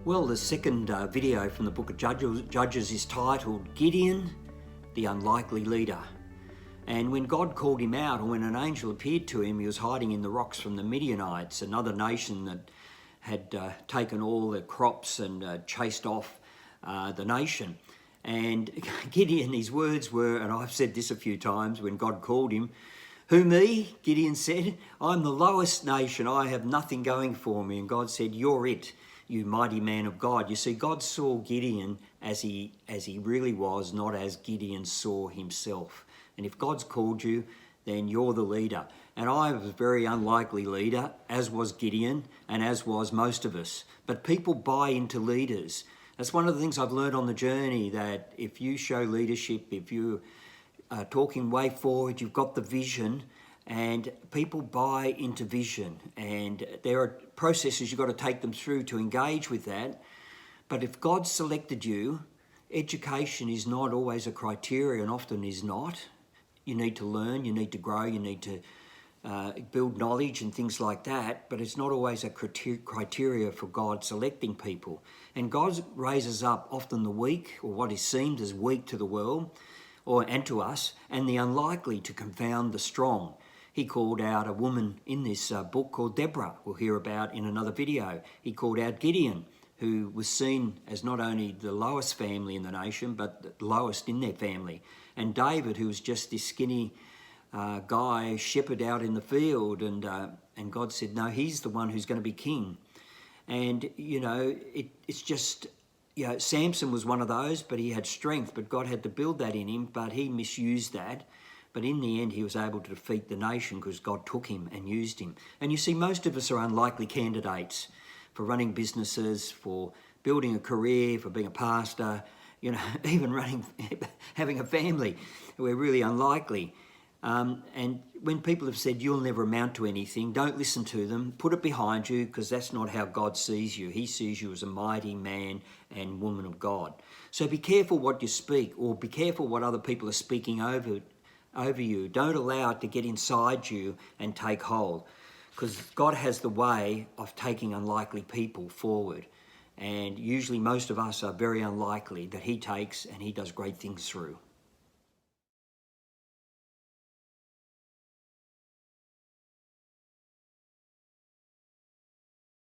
Well, the second video from the book of Judges is titled Gideon, the Unlikely Leader. And when God called him out, or when an angel appeared to him, he was hiding in the rocks from the Midianites, another nation that had taken all the crops and chased off the nation. And Gideon, his words were, and I've said this a few times when God called him, "Who, me?" Gideon said, "I'm the lowest nation. I have nothing going for me." And God said, "You're it, you mighty man of God." You see, God saw Gideon as he really was, not as Gideon saw himself. And if God's called you, then you're the leader. And I was a very unlikely leader, as was Gideon, and as was most of us. But people buy into leaders. That's one of the things I've learned on the journey, that if you show leadership, if you are talking way forward, you've got the vision, and people buy into vision. And there are processes you've got to take them through to engage with that. But if God selected you, education is not always a criteria, and often is not. You need to learn, you need to grow, you need to build knowledge and things like that, but it's not always a criteria for God selecting people. And God raises up often the weak, or what is seen as weak to the world, and to us, and the unlikely to confound the strong. He called out a woman in this book called Deborah, we'll hear about in another video. He called out Gideon, who was seen as not only the lowest family in the nation, but the lowest in their family. And David, who was just this skinny guy, shepherd out in the field, and God said, no, he's the one who's going to be king. And, you know, it's just, you know, Samson was one of those, but he had strength, but God had to build that in him, but he misused that. But in the end, he was able to defeat the nation because God took him and used him. And you see, most of us are unlikely candidates for running businesses, for building a career, for being a pastor, you know, even having a family. We're really unlikely. And when people have said, you'll never amount to anything, don't listen to them. Put it behind you, because that's not how God sees you. He sees you as a mighty man and woman of God. So be careful what you speak, or be careful what other people are speaking over you. Don't allow it to get inside you and take hold, because God has the way of taking unlikely people forward. And usually most of us are very unlikely that he takes, and he does great things through.